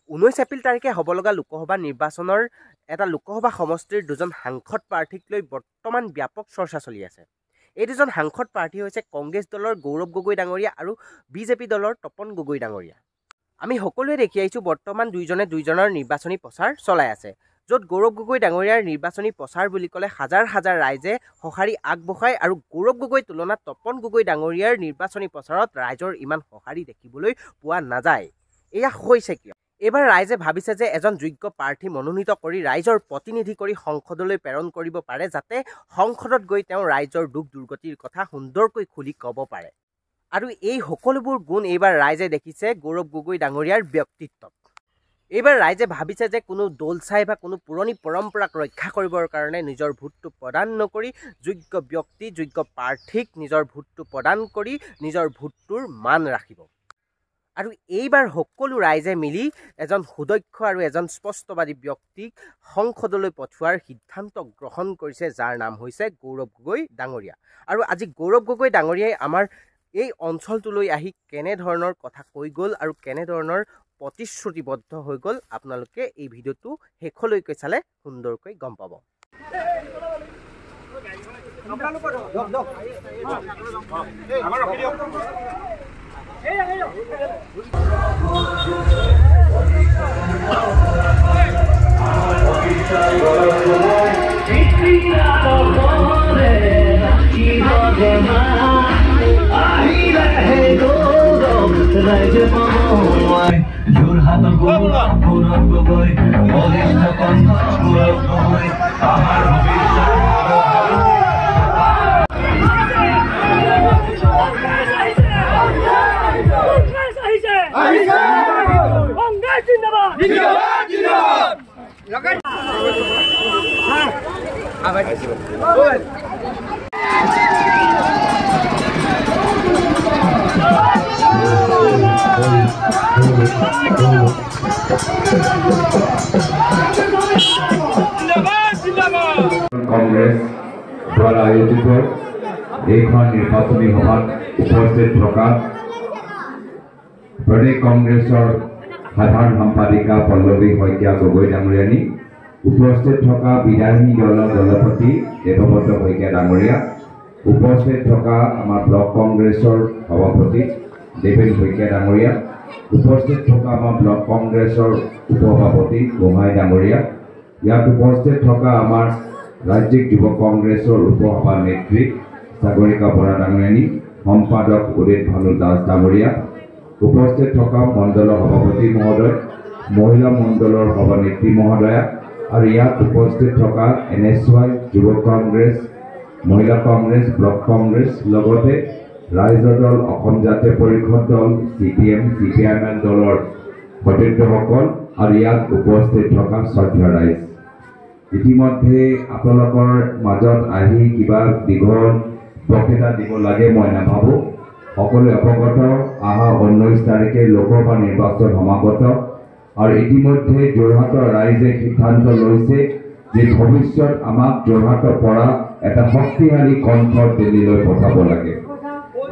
19 এপ্ৰিল তাৰিখে হ'ব লগা লোকসভা নিৰ্বাচনৰ এটা লোকসভা সমষ্টিৰ দুজন সাংসদ প্ৰাৰ্থীক লৈ বৰ্তমান ব্যাপক চৰ্চা চলি আছে। এই দুজন সাংসদ প্ৰাৰ্থী হৈছে কংগ্ৰেছ দলৰ গৌৰৱ গগৈ ডাঙৰীয়া আৰু বিজেপি দলৰ তপন গগৈ ডাঙৰীয়া। আমি সকলোৱে দেখি আহিছোঁ বৰ্তমান দুইজনৰ নিৰ্বাচনী প্ৰচাৰ চলাই আছে, য'ত গৌৰৱ গগৈ ডাঙৰীয়াৰ নিৰ্বাচনী প্ৰচাৰ বুলি ক'লে হাজাৰ হাজাৰ ৰাইজে সঁহাৰি আগবঢ়ায় আৰু গৌৰৱ গগৈৰ তুলনাত তপন গগৈ ডাঙৰীয়াৰ নিৰ্বাচনী প্ৰচাৰত ৰাইজৰ ইমান সঁহাৰি দেখিবলৈ পোৱা নাযায়। এয়া হৈছে কিয়? এইবাৰ ৰাইজে ভাবিছে যে এজন যোগ্য প্ৰাৰ্থী মনোনীত কৰি ৰাইজৰ প্ৰতিনিধি কৰি সংসদলৈ প্ৰেৰণ কৰিব পাৰে, যাতে সংসদত গৈ তেওঁ ৰাইজৰ দুখ দুৰ্গতিৰ কথা সুন্দৰকৈ খুলি ক'ব পাৰে। আৰু এই সকলোবোৰ গুণ এইবাৰ ৰাইজে দেখিছে গৌৰৱ গগৈ ডাঙৰীয়াৰ ব্যক্তিত্বত। এইবাৰ ৰাইজে ভাবিছে যে কোনো দল চাই বা কোনো পুৰণি পৰম্পৰাক ৰক্ষা কৰিবৰ কাৰণে নিজৰ ভোটটো প্ৰদান নকৰি যোগ্য ব্যক্তি যোগ্য প্ৰাৰ্থীক নিজৰ ভোটটো প্ৰদান কৰি নিজৰ ভোটটোৰ মান ৰাখিব। আৰু এইবাৰ সকলো ৰাইজে মিলি এজন সুদক্ষ আৰু এজন স্পষ্টবাদী ব্যক্তিক সংসদলৈ পঠোৱাৰ সিদ্ধান্ত গ্ৰহণ কৰিছে, যাৰ নাম হৈছে গৌৰৱ গগৈ ডাঙৰীয়া। আৰু আজি গৌৰৱ গগৈ ডাঙৰীয়াই আমাৰ এই অঞ্চলটোলৈ আহি কেনেধৰণৰ কথা কৈ গ'ল আৰু কেনেধৰণৰ প্ৰতিশ্ৰুতিবদ্ধ হৈ গ'ল, আপোনালোকে এই ভিডিঅ'টো শেষলৈকে চালে সুন্দৰকৈ গম পাব। কংগ্ৰেছ দ্বাৰা আয়োজিত এইখন নিৰ্বাচনী সভাত উপস্থিত থকা প্ৰদেশ কংগ্ৰেছৰ সাধাৰণ সম্পাদিকা পল্লৱী শইকীয়া গগৈ ডাঙৰীয়ানী, উপস্থিত থকা বিধায়িনী দলৰ দলপতি দেৱব্ৰত শইকীয়া ডাঙৰীয়া, উপস্থিত থকা আমাৰ ব্লক কংগ্ৰেছৰ সভাপতি দেৱেন শইকীয়া ডাঙৰীয়া, উপস্থিত থকা আমাৰ ব্লক কংগ্ৰেছৰ উপসভাপতি গোহাঁই ডাঙৰীয়া, ইয়াত উপস্থিত থকা আমাৰ ৰাজ্যিক যুৱ কংগ্ৰেছৰ উপসভা নেত্ৰী সাগৰিকা বৰা ডাঙৰীয়ানী, সম্পাদক উদিত ভানু দাস ডাঙৰীয়া, উপস্থিত থকা মণ্ডলৰ সভাপতি মহোদয়, মহিলা মণ্ডলৰ সভানেত্ৰী মহোদয়া আৰু ইয়াত উপস্থিত থকা NSY যুৱ কংগ্ৰেছ, মহিলা কংগ্ৰেছ, ব্লক কংগ্ৰেছ, লগতে ৰাইজৰ দল, অসম জাতীয় পৰিষদ দল, CPM, CPIM দলৰ সতীৰ্থসকল আৰু ইয়াত উপস্থিত থকা শ্ৰদ্ধা ৰাইজ। ইতিমধ্যে আপোনালোকৰ মাজত আহি কিবা দীঘল বক্তৃতা দিব লাগে মই নাভাবোঁ। সকলোৱে অৱগত, অহা 19 তাৰিখে লোকসভা নিৰ্বাচন সমাগত আৰু ইতিমধ্যে যোৰহাটৰ ৰাইজে সিদ্ধান্ত লৈছে যে ভৱিষ্যত আমাক যোৰহাটৰ পৰা এটা শক্তিশালী কণ্ঠ দিল্লীলৈ পঠাব লাগে,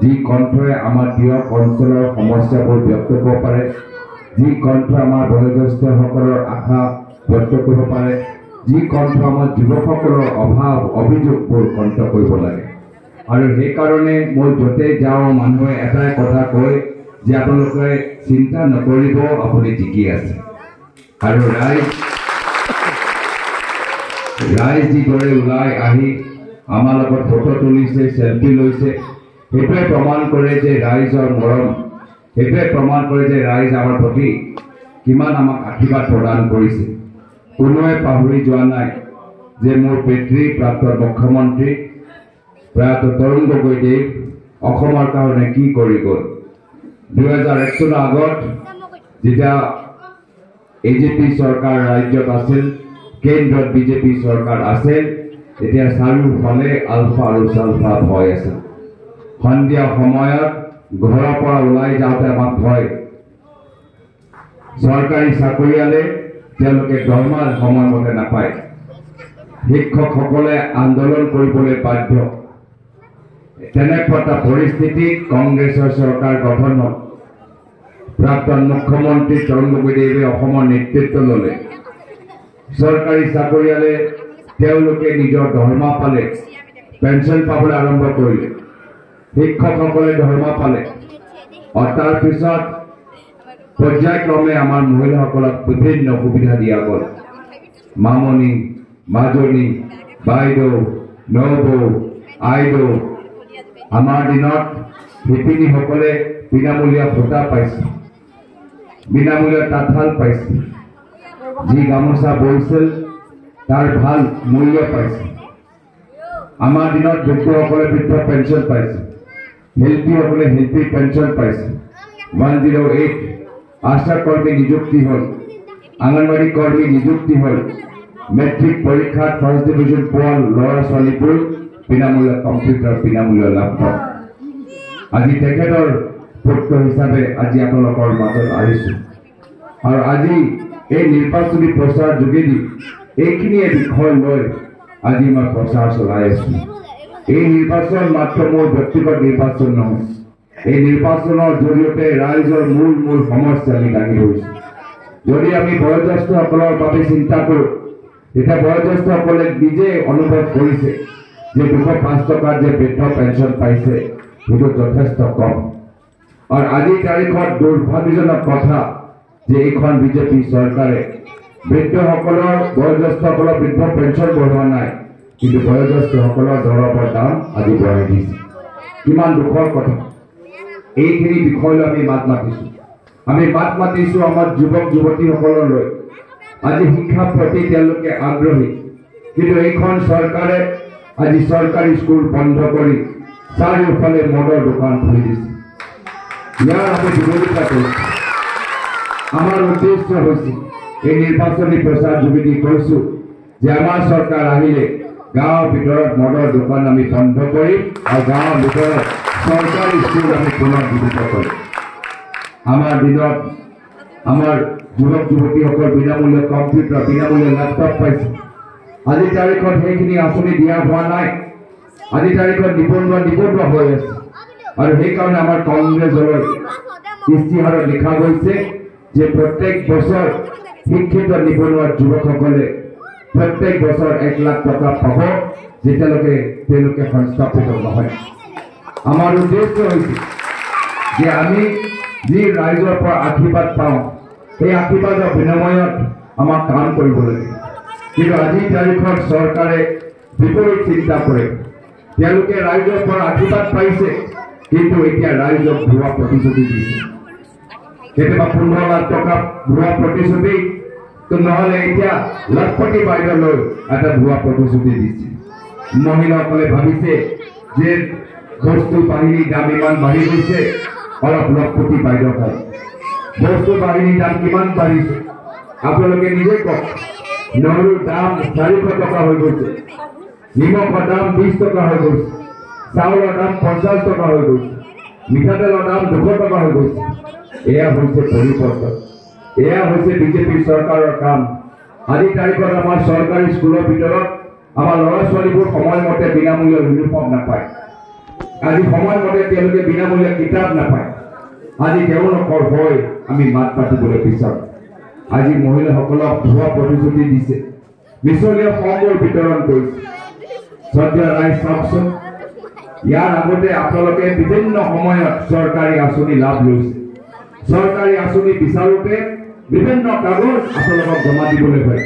যি কণ্ঠই আমাৰ প্ৰিয় অঞ্চলৰ সমস্যাবোৰ ব্যক্ত কৰিব পাৰে, যি কণ্ঠ আমাৰ বয়োজ্যেষ্ঠসকলৰ আশা ব্যক্ত কৰিব পাৰে, যি কণ্ঠ আমাৰ যুৱকসকলৰ অভাৱ অভিযোগবোৰ কণ্ঠ কৰিব লাগে। আৰু সেইকাৰণে মই য'তে যাওঁ মানুহে এটাই কথা কয় যে আপোনালোকে চিন্তা নকৰিব, আপুনি জিকি আছে। আৰু ৰাইজ যিদৰে ওলাই আহি আমাৰ লগত ফটো তুলিছে, চেল্ফি লৈছে, সেইটোৱে প্ৰমাণ কৰে যে ৰাইজৰ মৰম, সেইটোৱে প্ৰমাণ কৰে যে ৰাইজ আমাৰ প্ৰতি কিমান আমাক আশীৰ্বাদ প্ৰদান কৰিছে। কোনোৱে পাহৰি যোৱা নাই যে মোৰ পিতৃ প্ৰাক্তন মুখ্যমন্ত্ৰী প্ৰয়াত তৰুণ গগৈদেৱ অসমৰ কাৰণে কি কৰি গ'ল। 2001 চনৰ আগত যেতিয়া AJP চৰকাৰ ৰাজ্যত আছিল, কেন্দ্ৰত BJP চৰকাৰ আছিল, তেতিয়া চাৰিওফালে আলফা আৰু চালফা ভয় আছিল। সন্ধিয়া সময়ত ঘৰৰ পৰা ওলাই যাওঁতে আমাক ভয়। চৰকাৰী চাকৰিয়ালে তেওঁলোকে দৰমহা সময়মতে নাপায়, শিক্ষকসকলে আন্দোলন কৰিবলৈ বাধ্য। তেনেকুৱা এটা পৰিস্থিতিত কংগ্ৰেছৰ চৰকাৰ গঠন হ'ল। প্ৰাক্তন মুখ্যমন্ত্ৰী তৰুণ গগৈদেৱে অসমৰ নেতৃত্ব ল'লে চৰকাৰী চাকৰিয়ালে তেওঁলোকে নিজৰ দৰমহা পালে পেঞ্চন পাবলৈ আৰম্ভ কৰিলে শিক্ষকসকলে দৰমহা পালে আৰু তাৰ পিছত পৰ্যায়ক্ৰমে আমাৰ মহিলাসকলক বিভিন্ন সুবিধা দিয়া গ'ল মামনি মাজনী বাইদেউ নবৌ আইদেউ আমাৰ দিনত শিপিনীসকলে বিনামূলীয়া ভোটা পাইছে বিনামূলীয়া তাঁতশাল পাইছে যি গামোচা বৈছিল তাৰ ভাল মূল্য পাইছে আমাৰ দিনত বৃদ্ধসকলে বৃদ্ধ পেঞ্চন পাইছে শিল্পীসকলে শিল্পী পেঞ্চন পাইছে 108 আশা কৰ্মী নিযুক্তি হ'ল আংগনবাড়ী কৰ্মী নিযুক্তি হ'ল মেট্ৰিক পৰীক্ষাত ফাৰ্ষ্ট ডিভিজন পোৱা ল'ৰা ছোৱালীবোৰ বিনামূলীয়া কম্পিউটাৰ বিনামূলীয়া লেপটপ আজি তেখেতৰ পুত্ৰ হিচাপে আজি আপোনালোকৰ মাজত আহিছোঁ আৰু আজি এই নিৰ্বাচনী প্ৰচাৰ যোগেদি এইখিনিয়ে বিষয় লৈ আজি মই প্ৰচাৰ চলাই আছোঁ এই নিৰ্বাচন মাত্ৰ মোৰ ব্যক্তিগত নিৰ্বাচন নহয় এই নিৰ্বাচনৰ জৰিয়তে ৰাইজৰ মূল সমস্যা আমি দাঙি ধৰিছোঁ যদি আমি বয়োজ্যেষ্ঠসকলৰ বাবে চিন্তা কৰোঁ তেতিয়া বয়োজ্যেষ্ঠসকলে নিজে অনুভৱ কৰিছে যে 205 টকাৰ যে বৃদ্ধ পেঞ্চন পাইছে সেইটো যথেষ্ট কম আৰু আজিৰ তাৰিখত দুৰ্ভাগ্যজনক কথা যে এইখন বিজেপি চৰকাৰে বৃদ্ধসকলৰ বয়োজ্যেষ্ঠসকলৰ বৃদ্ধ পেঞ্চন বঢ়োৱা নাই কিন্তু বয়োজ্যেষ্ঠসকলৰ দৰৱৰ দাম আজি বঢ়াই দিছে কিমান দুখৰ কথা এইখিনি বিষয়লৈ আমি মাত মাতিছোঁ আমাৰ যুৱক যুৱতীসকললৈ আজি শিক্ষাৰ প্ৰতি তেওঁলোকে আগ্ৰহী কিন্তু এইখন চৰকাৰে আজি চৰকাৰী স্কুল বন্ধ কৰি চাৰিওফালে মদৰ দোকান খুলি দিছে ইয়াৰ আমি বিৰোধিতা কৰিছোঁ আমাৰ উদ্দেশ্য হৈছে এই নিৰ্বাচনী প্ৰচাৰ যোগেদি কৈছোঁ যে আমাৰ চৰকাৰ আহিলে গাঁৱৰ ভিতৰত মদৰ দোকান আমি বন্ধ কৰিম আৰু গাঁৱৰ ভিতৰত চৰকাৰী স্কুল আমি পুনৰ জীৱিত কৰিম আমাৰ দিনত আমাৰ যুৱক যুৱতীসকল বিনামূলীয়া কম্পিউটাৰ বিনামূলীয়া লেপটপ পাইছে আজিৰ তাৰিখত সেইখিনি আঁচনি দিয়া হোৱা নাই আজিৰ তাৰিখত নিবনুৱা হৈ আছে আৰু সেইকাৰণে আমাৰ কংগ্ৰেছ দলৰ ইস্তিহাৰত লিখা গৈছে যে প্ৰত্যেক বছৰ শিক্ষিত নিবনুৱা যুৱকসকলে প্ৰত্যেক বছৰ 1 লাখ টকা পাব যেতিয়ালৈকে তেওঁলোকে সংস্থাপিত নহয় আমাৰ উদ্দেশ্য হৈছে যে আমি যি ৰাইজৰ পৰা আশীৰ্বাদ পাওঁ সেই আশীৰ্বাদৰ বিনিময়ত আমাক কাম কৰিব লাগে কিন্তু আজিৰ তাৰিখত চৰকাৰে বিপৰীত চিন্তা কৰে তেওঁলোকে ৰাইজৰ পৰা আশীৰ্বাদ পাইছে কিন্তু এতিয়া ৰাইজক ভুৱা প্ৰতিশ্ৰুতি দিছে কেতিয়াবা 15 লাখ টকা ভুৱা প্ৰতিশ্ৰুতি নহ'লে এতিয়া লাখপতি বাইদেউলৈ এটা ভুৱা প্ৰতিশ্ৰুতি দিছে মহিলাসকলে ভাবিছে যে বস্তু বাহিনীৰ দাম ইমান বাঢ়ি গৈছে অলপ লাখপতি বাইদেউ হয় বস্তু বাহিনীৰ দাম কিমান বাঢ়িছে আপোনালোকে নিজে কওক নহৰুৰ দাম 400 টকা হৈ গৈছে নিমখৰ দাম 20 টকা হৈ গৈছে চাউলৰ দাম 50 টকা হৈ গৈছে মিঠাতেলৰ দাম 200 টকা হৈ গৈছে এয়া হৈছে পৰিৱৰ্তন এয়া হৈছে বিজেপি চৰকাৰৰ কাম আজিৰ তাৰিখত আমাৰ চৰকাৰী স্কুলৰ ভিতৰত আমাৰ ল'ৰা ছোৱালীবোৰ সময়মতে বিনামূলীয়া ইউনিফৰ্ম নাপায় আজি সময়মতে তেওঁলোকে বিনামূলীয়া কিতাপ নাপায় আজি তেওঁলোকৰ হৈ আমি মাত পাতিবলৈ বিচাৰোঁ আজি মহিলাসকলক ভুৱা প্ৰতিশ্ৰুতি দিছে মিছলীয়া ফৰ্মবোৰ বিতৰণ কৰিছে শ্ৰদ্ধেয় ৰাইজ চাওকচোন ইয়াৰ আগতে আপোনালোকে বিভিন্ন সময়ত চৰকাৰী আঁচনি লাভ লৈছে চৰকাৰী আঁচনি বিচাৰোঁতে বিভিন্ন কাগজ আপোনালোকক জমা দিবলৈ হয়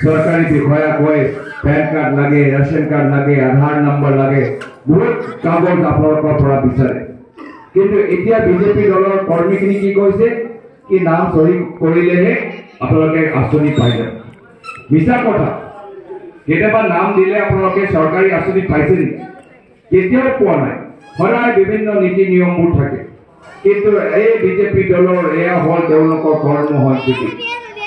চৰকাৰী বিষয়া কয় পেন কাৰ্ড লাগে ৰেচন কাৰ্ড লাগে আধাৰ নম্বৰ লাগে বহুত কাগজ আপোনালোকৰ পৰা বিচাৰে কিন্তু এতিয়া বিজেপি দলৰ কৰ্মীখিনি কি কৈছে কি নাম চহী কৰিলেহে আপোনালোকে আঁচনি পাই যাব মিছা কথা কেতিয়াবা নাম দিলে আপোনালোকে চৰকাৰী আঁচনি পাইছে নেকি কেতিয়াও পোৱা নাই সদায় বিভিন্ন নীতি নিয়মবোৰ থাকে কিন্তু এই বিজেপি দলৰ এয়া হ'ল তেওঁলোকৰ কৰ্মসংস্কৃতি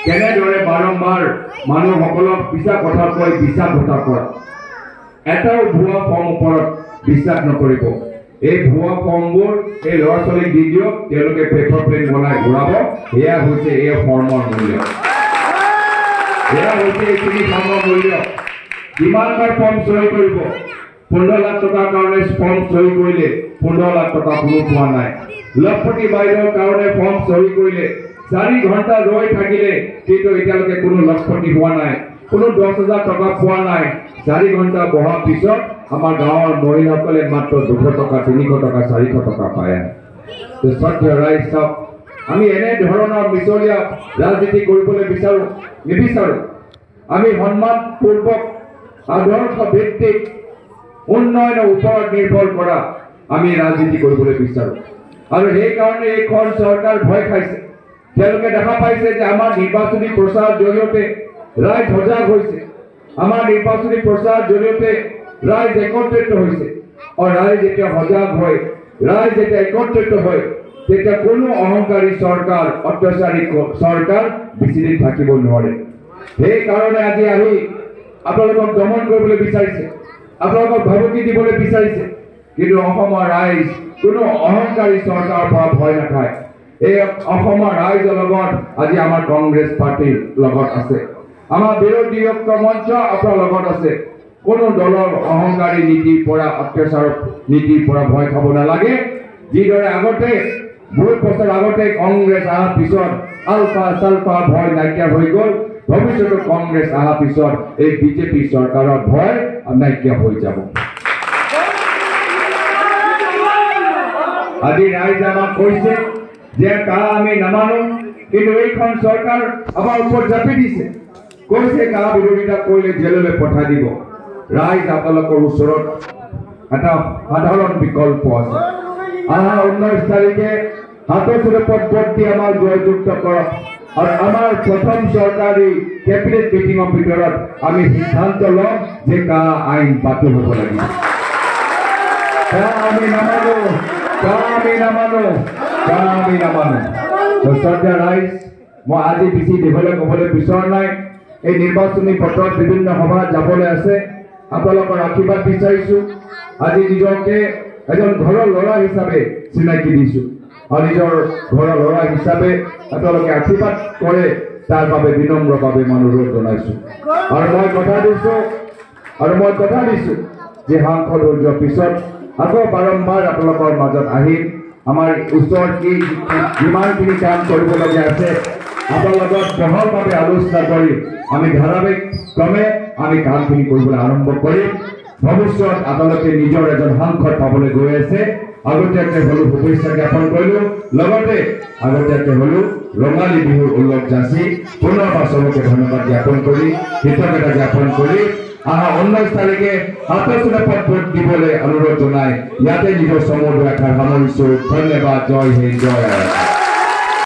কেনেদৰে বাৰম্বাৰ মানুহসকলক বিশ্বাস কথা কৈ বিশ্বাস কথা কৰা এটাও ভুৱা ফৰ্ম ওপৰত বিশ্বাস নকৰিব এই ভুৱা ফৰ্মবোৰ এই ল'ৰা ছোৱালীক দি দিয়ক তেওঁলোকে পেপাৰ প্লেন বনাই ঘূৰাব এয়া হৈছে এই ফৰ্মৰ মূল্য এয়া হৈছে এইখিনি ফৰ্মৰ মূল্য কিমানবাৰ ফৰ্ম চহী কৰিব 15 লাখ টকাৰ কাৰণে ফৰ্ম চহী কৰিলে 15 লাখ টকা কোনো পোৱা নাই লক্ষপতি বাইদেউৰ কাৰণে ফৰ্ম চহী কৰিলে 4 ঘণ্টা ৰৈ থাকিলে কিন্তু এতিয়ালৈকে কোনো লক্ষপতি হোৱা নাই কোনো 10,000 টকা পোৱা নাই 4 ঘণ্টা বহাৰ পিছত আমাৰ গাঁৱৰ মহিলাসকলে মাত্ৰ 200 টকা 300 টকা 400 টকা পায় তো সত্য ৰাইজ সব আমি এনে ধৰণৰ মিছলীয়া ৰাজনীতি কৰিবলৈ নিবিচাৰো আমি সন্মানপূৰ্বক আদৰ্শ ভিত্তিক উন্নয়নৰ ওপৰত নিৰ্ভৰ কৰা আমি ৰাজনীতি কৰিবলৈ বিচাৰো আৰু এই কাৰণে এইখন চৰকাৰ ভয় খাইছে তেওঁলোকে দেখা পাইছে যে আমাৰ নিৰ্বাচনী প্ৰচাৰ জৰিয়তে ৰাইজ সজাগ হৈছে আমাৰ নিৰ্বাচনী প্ৰচাৰ জৰিয়তে ৰাইজ একত্ৰিত হৈছে আৰু ৰাইজ যেতিয়া সজাগ হয় ৰাইজ যেতিয়া একত্ৰিত হয় তেতিয়া কোনো অহংকাৰী চৰকাৰ অত্যাচাৰী চৰকাৰ বেছি দিন থাকিব নোৱাৰে সেই কাৰণে আজি আহি আপোনালোকক দমন কৰিবলৈ বিচাৰিছে আপোনালোকক ভাবুকি দিবলৈ বিচাৰিছে কিন্তু অসমৰ ৰাইজ কোনো অহংকাৰী চৰকাৰৰ পৰা ভয় নাখায় এই অসমৰ ৰাইজৰ লগত আজি আমাৰ কংগ্ৰেছ পাৰ্টিৰ লগত আছে আমাৰ বিৰোধী ঐক্য মঞ্চ আপোনাৰ লগত আছে কোনো দলৰ অহংকাৰী নীতিৰ পৰা অত্যাচাৰ নীতিৰ পৰা ভয় খাব নালাগে যিদৰে আগতে বহুত বছৰ আগতে কংগ্ৰেছ অহাৰ পিছত আলফা চালফা ভয় নাইকিয়া হৈ গ'ল ভৱিষ্যতে কংগ্ৰেছ অহাৰ পিছত এই বিজেপি চৰকাৰৰ ভয় নাইকিয়া হৈ যাব আজি ৰাইজে আমাক কৈছে যে কা আমি নামানো কিন্তু এইখন চৰকাৰ আমাৰ ওপৰত জাপি দিছে কৈছে কা বিৰোধিতা কৰিলে জেললৈ পঠাই দিব ৰাইজ আপোনালোকৰ ওচৰত এটা সাধাৰণ বিকল্প আছে আহা 19 তাৰিখে হাতৰ চুৰপত ভোট দি আমাৰ জয়যুক্ত কৰক আৰু আমাৰ প্ৰথম চৰকাৰী কেবিনেট মিটিঙৰ ভিতৰত আমি সিদ্ধান্ত ল'ম যে কা আইন বাতিল হ'ব লাগিব আমি নামানো শ্ৰদ্ধা ৰাইজ মই আজি বেছি দীঘলৈ ক'বলৈ বিচৰা নাই এই নিৰ্বাচনী পথত বিভিন্ন সভা যাবলৈ আছে আপোনালোকৰ আশীৰ্বাদ বিচাৰিছো আজি নিজকে এজন ঘৰৰ ল'ৰা হিচাপে চিনাকি দিছো আৰু নিজৰ ঘৰৰ ল'ৰা হিচাপে আপোনালোকে আশীৰ্বাদ কৰে তাৰ বাবে বিনম্ৰভাৱে অনুৰোধ জনাইছো আৰু মই কথা দিছো যে সাংসদ হৈ যোৱাৰ পিছত আকৌ বাৰম্বাৰ আপোনালোকৰ মাজত আহিম আমাৰ ওচৰত যিমানখিনি কাম কৰিবলগীয়া আছে আপোনালোকৰ বহলভাৱে আলোচনা কৰি আমি ধাৰাবাহিক ক্ৰমে আমি কামখিনি কৰিবলৈ আৰম্ভ কৰিম ভৱিষ্যত আপোনালোকে নিজৰ এজন সাংসদ পাবলৈ গৈ আছে আগতীয়াকৈ হলো শুভেচ্ছা জ্ঞাপন কৰিলো লগতে আগতীয়াকৈ হলো ৰঙালী বিহুৰ উল্লেখ যাচি পুনৰবাৰ চবকে ধন্যবাদ জ্ঞাপন কৰি কৃতজ্ঞতা জ্ঞাপন কৰি আহা 19 তাৰিখে হাতৰ চুৰপত ভোট দিবলৈ অনুৰোধ জনাই ইয়াতে নিজৰ চমু দুআষাৰ সামৰিছো ধন্যবাদ জয় হিন্দ জয়